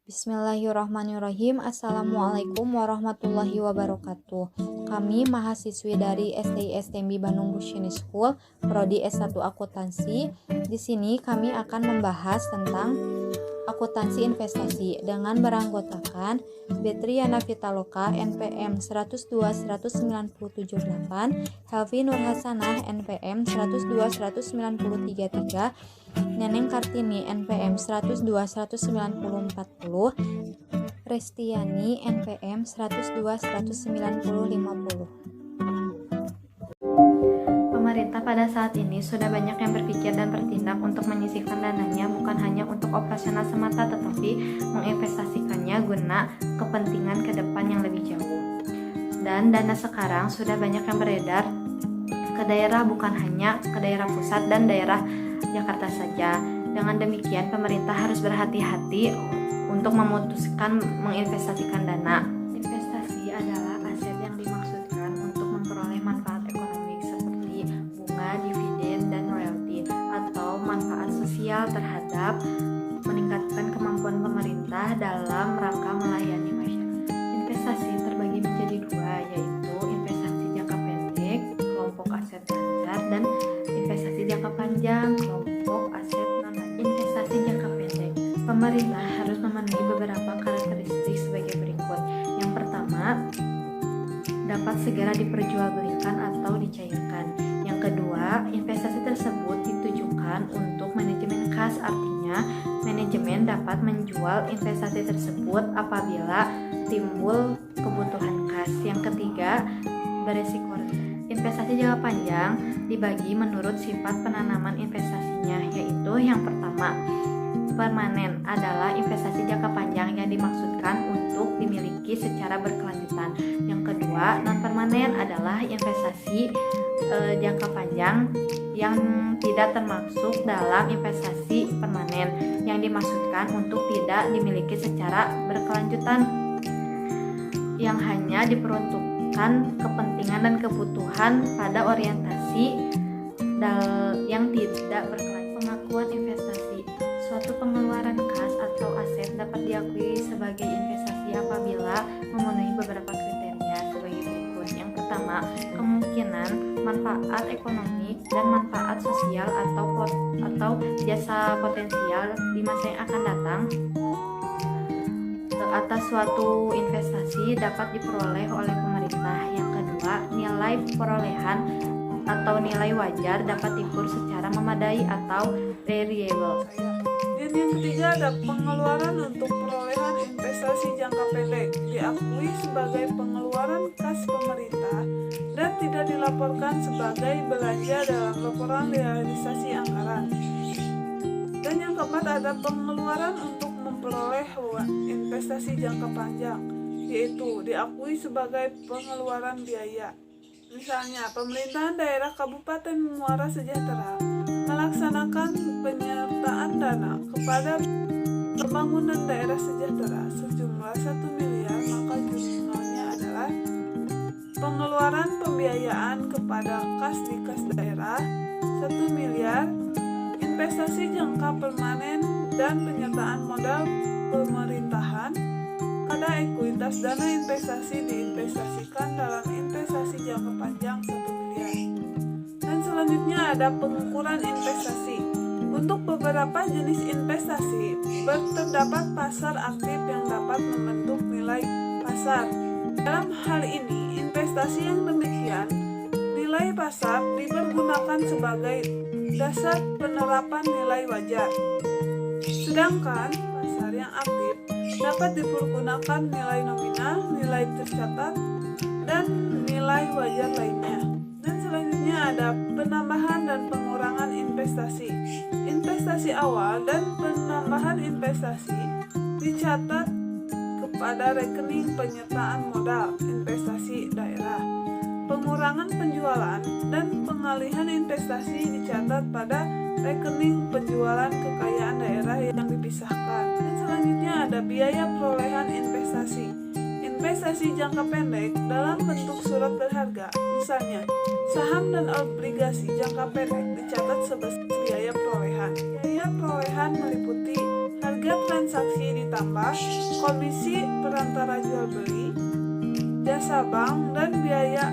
Bismillahirrahmanirrahim. Assalamualaikum warahmatullahi wabarakatuh. Kami mahasiswi dari STI STMB Bandung Business School, Prodi S1 Akuntansi. Di sini kami akan membahas tentang akuntansi investasi dengan beranggotakan Betriana Vitaloka NPM 102-197-8, Helvi Nurhasanah NPM 102-193-3, Neneng Kartini NPM 102-190-40, Restiani NPM 102-190-50. Pemerintah pada saat ini sudah banyak yang berpikir dan bertindak untuk menyisihkan dananya bukan hanya untuk operasional semata tetapi menginvestasikannya guna kepentingan ke depan yang lebih jauh. Dan dana sekarang sudah banyak yang beredar ke daerah, bukan hanya ke daerah pusat dan daerah Jakarta saja. Dengan demikian pemerintah harus berhati-hati untuk memutuskan menginvestasikan dana. Investasi adalah aset yang dimaksudkan untuk memperoleh manfaat ekonomi seperti bunga, dividen, dan royalti atau manfaat sosial terhadap meningkatkan kemampuan pemerintah dalam rangka melayani masyarakat. Investasi terbagi menjadi dua, yaitu investasi jangka pendek, kelompok aset ganjar, dan investasi jangka panjang, kelompok aset non-ganjar. Investasi jangka pendek, pemerintah harus memenuhi beberapa karakteristik sebagai berikut. Yang pertama, dapat segera diperjualbelikan atau dicairkan. Yang kedua, investasi tersebut ditujukan untuk manajemen kas, artinya manajemen dapat menjual investasi tersebut apabila timbul kebutuhan kas. Yang ketiga, beresiko rendah. Investasi jangka panjang dibagi menurut sifat penanaman investasinya, yaitu yang pertama, permanen adalah investasi jangka panjang yang dimaksudkan untuk dimiliki secara berkelanjutan. Yang kedua, non permanen adalah investasi jangka panjang yang tidak termasuk dalam investasi permanen yang dimaksudkan untuk tidak dimiliki secara berkelanjutan, yang hanya diperuntukkan kepentingan dan kebutuhan pada orientasi yang tidak berkelanjutan. Pengakuan investasi, suatu pengeluaran kas atau aset dapat diakui sebagai investasi apabila memenuhi beberapa kriteria sebagai berikut. Yang pertama, kemungkinan manfaat ekonomi dan manfaat sosial atau jasa potensial di masa yang akan datang atas suatu investasi dapat diperoleh oleh pemerintah. Yang kedua, nilai perolehan atau nilai wajar dapat diukur secara memadai atau reliable. Dan yang ketiga ada pengeluaran untuk perolehan investasi jangka pendek, diakui sebagai pengeluaran kas pemerintah dan tidak dilaporkan sebagai belanja dalam laporan realisasi anggaran. Dan yang keempat ada pengeluaran untuk memperoleh investasi jangka panjang, yaitu diakui sebagai pengeluaran biaya. Misalnya, pemerintahan daerah Kabupaten Muara Sejahtera melaksanakan penyertaan dana kepada pembangunan daerah sejahtera sejumlah 1 miliar, maka jumlahnya adalah pengeluaran pembiayaan kepada kas di kas daerah 1 miliar, investasi jangka permanen dan penyertaan modal pemerintahan pada ekuitas dana investasi diinvestasikan dalam investasi jangka panjang 1 miliar. Dan selanjutnya ada pengukuran investasi. Untuk beberapa jenis investasi terdapat pasar aktif yang dapat membentuk nilai pasar. Dalam hal ini, investasi yang demikian, nilai pasar dipergunakan sebagai dasar penerapan nilai wajar. Sedangkan pasar yang aktif dapat dipergunakan nilai nominal, nilai tercatat, dan nilai wajar lainnya. Dan selanjutnya ada penambahan dan pengurangan investasi. Investasi awal dan penambahan investasi dicatat kepada rekening penyertaan modal investasi daerah. Pengurangan penjualan dan pengalihan investasi dicatat pada rekening penjualan kekayaan daerah yang dipisahkan. Dan selanjutnya ada biaya perolehan investasi. Investasi jangka pendek dalam bentuk surat berharga, misalnya saham dan obligasi jangka pendek dicatat sebesar biaya perolehan. Biaya perolehan meliputi harga harga transaksi ditambah komisi perantara jual beli, jasa bank, dan biaya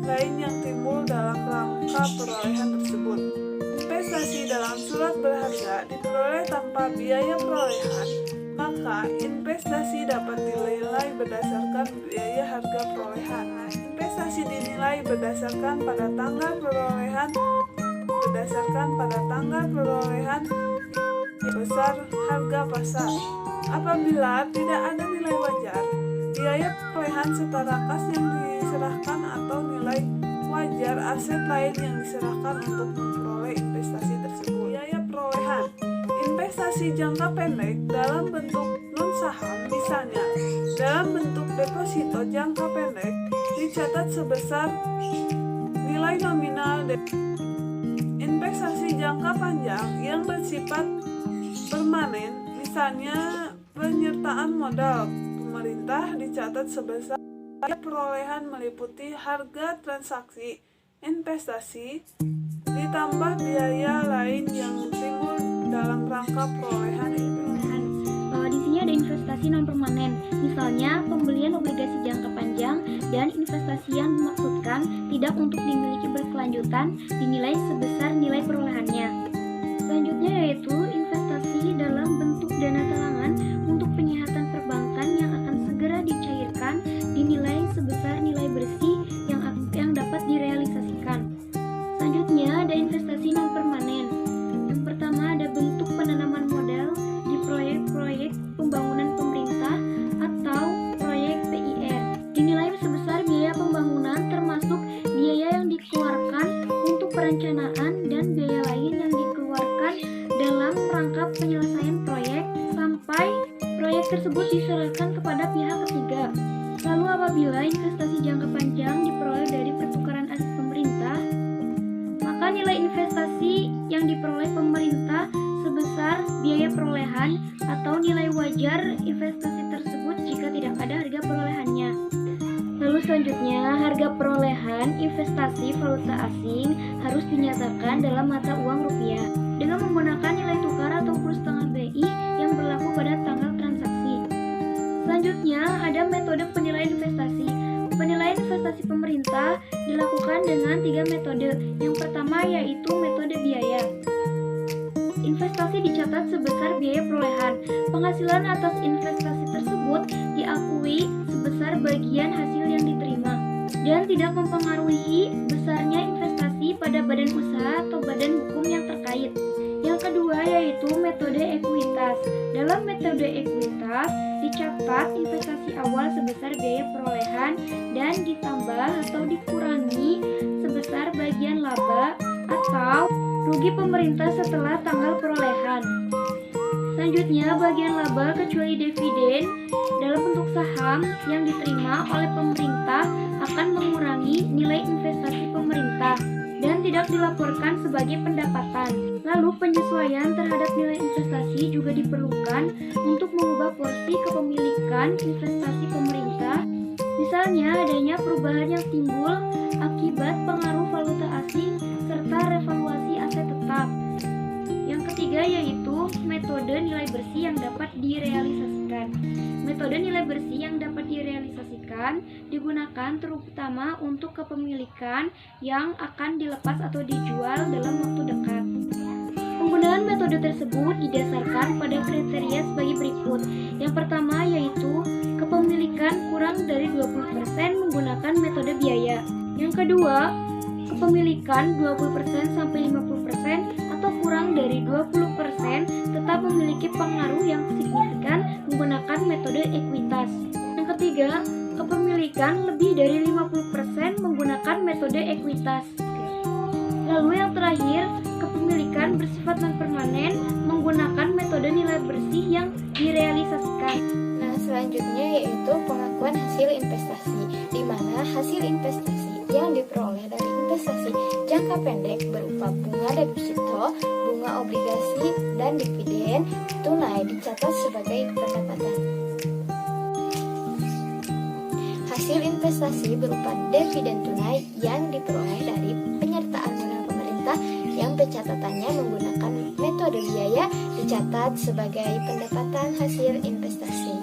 lain yang timbul dalam rangka perolehan tersebut. Investasi dalam surat berharga diperoleh tanpa biaya perolehan, maka investasi dapat dinilai berdasarkan biaya harga perolehan. Nah, investasi dinilai berdasarkan pada tanggal perolehan besar harga pasar. Apabila tidak ada nilai wajar, biaya perolehan setara kas yang diserahkan atau nilai wajar aset lain yang diserahkan untuk memperoleh investasi tersebut. Biaya perolehan investasi jangka pendek dalam bentuk non saham, misalnya dalam bentuk deposito jangka pendek, dicatat sebesar nilai nominal. Investasi jangka panjang yang bersifat permanen, misalnya penyertaan modal pemerintah, dicatat sebesar perolehan meliputi harga transaksi investasi ditambah biaya lain yang timbul dalam rangka perolehan investasi. Di sini ada investasi non permanen, misalnya pembelian obligasi jangka panjang, dan investasi yang dimaksudkan tidak untuk dimiliki berkelanjutan dinilai sebesar nilai perolehannya. Selanjutnya yaitu investasi dalam bentuk dana talangan untuk penyihatan perbankan yang akan segera dicairkan dinilai sebesar nilai bersih yang dapat direalisasikan. Selanjutnya ada investasi non permanen. Yang pertama ada bentuk penanaman modal di proyek-proyek pembangunan pemerintah atau proyek PIR. Dinilai sebesar biaya pembangunan termasuk biaya yang dikeluarkan untuk perencanaan dan biaya lain yang dikeluarkan dalam rangka penyelesaian proyek sampai proyek tersebut diserahkan kepada pihak ketiga. Lalu apabila investasi jangka panjang diperoleh dari pertukaran aset pemerintah, maka nilai investasi yang diperoleh pemerintah sebesar biaya perolehan atau nilai wajar investasi tersebut jika tidak ada harga perolehannya. Lalu selanjutnya, harga perolehan investasi valuta asing harus dinyatakan dalam mata uang rupiah dengan menggunakan nilai tukar atau kurs tanggal BI yang berlaku pada tanggal transaksi. Selanjutnya, ada metode penilaian investasi. Penilaian investasi pemerintah dilakukan dengan 3 metode. Yang pertama yaitu metode biaya. Investasi dicatat sebesar biaya perolehan. Penghasilan atas investasi tersebut diakui sebesar bagian hasil yang diterima dan tidak mempengaruhi besarnya investasi pada badan usaha atau badan hukum yang terkait. Yang kedua yaitu metode ekuitas. Dalam metode ekuitas dicatat investasi awal sebesar biaya perolehan dan ditambah atau dikurangi sebesar bagian laba atau rugi pemerintah setelah tanggal perolehan. Selanjutnya, bagian laba kecuali dividen dalam bentuk saham yang diterima oleh pemerintah akan mengurangi nilai investasi pemerintah dan tidak dilaporkan sebagai pendapatan. Lalu penyesuaian terhadap nilai investasi juga diperlukan untuk mengubah porsi kepemilikan investasi pemerintah. Misalnya adanya perubahan yang timbul akibat pengaruh valuta asing serta revaluasi aset tetap. Yang ketiga yaitu metode nilai bersih yang dapat direalisasikan. Metode nilai bersih yang dapat direalisasikan digunakan terutama untuk kepemilikan yang akan dilepas atau dijual dalam waktu dekat. Penggunaan metode tersebut didasarkan pada kriteria sebagai berikut. Yang pertama yaitu kepemilikan kurang dari 20% menggunakan metode biaya. Yang kedua, kepemilikan 20% sampai 50% atau kurang dari 20% tetap memiliki pengaruh yang signifikan menggunakan metode ekuitas. Yang ketiga, kepemilikan lebih dari 50% menggunakan metode ekuitas. Lalu yang terakhir, kepemilikan bersifat non-permanen menggunakan metode nilai bersih yang direalisasikan. Nah, selanjutnya yaitu pengakuan hasil investasi, di mana hasil investasi yang diperoleh dari investasi jangka pendek berupa bunga deposito, bunga obligasi, dan dividen tunai dicatat sebagai pendapatan. Hasil investasi berupa dividen tunai yang diperoleh dari penyertaan modal pemerintah yang catatannya menggunakan metode biaya dicatat sebagai pendapatan hasil investasi.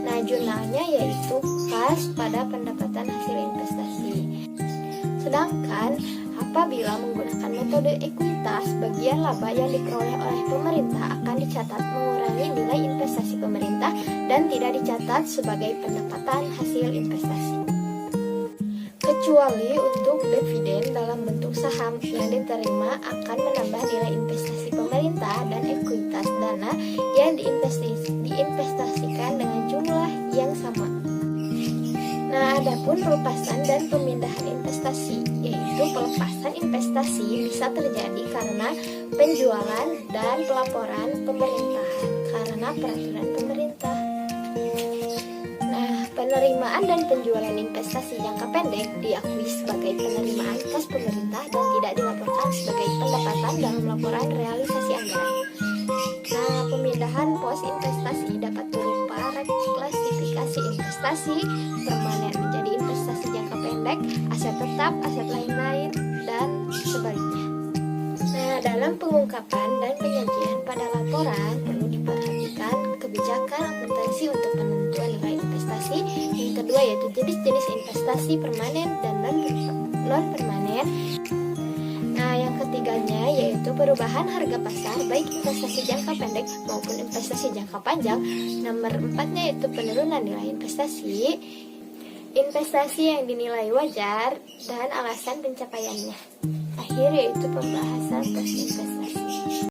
Nah, jurnalnya yaitu kas pada pendapatan hasil investasi. Sedangkan apabila menggunakan metode ekuitas, bagian laba yang diperoleh oleh pemerintah akan dicatat mengurangi nilai investasi pemerintah dan tidak dicatat sebagai pendapatan hasil investasi. Kecuali untuk dividen dalam bentuk saham yang diterima akan menambah nilai investasi pemerintah, dan ekuitas dana yang diinvestasikan dengan jumlah yang sama. Nah, adapun pelepasan dan pemindahan investasi, yaitu pelepasan investasi bisa terjadi karena penjualan dan pelaporan pemerintahan karena peraturan pemerintah. Nah, penerimaan dan penjualan investasi jangka pendek diakui sebagai penerimaan kas pemerintah dan tidak dilaporkan sebagai pendapatan dalam laporan realisasi anggaran. Nah, pemindahan pos investasi dapat berupa reklasifikasi investasi permanen menjadi investasi jangka pendek, aset tetap, aset lain-lain, dan sebaliknya. Nah, dalam pengungkapan dan penyajian pada laporan perlu diperhatikan kebijakan akuntansi untuk penentuan nilai investasi. Yang kedua yaitu jenis-jenis investasi permanen dan non-permanen. Nah, yang ketiganya yaitu perubahan harga pasar baik investasi jangka pendek maupun investasi jangka panjang. Nomor 4-nya yaitu penurunan nilai investasi yang dinilai wajar dan alasan pencapaiannya. Akhir yaitu pembahasan post investasi.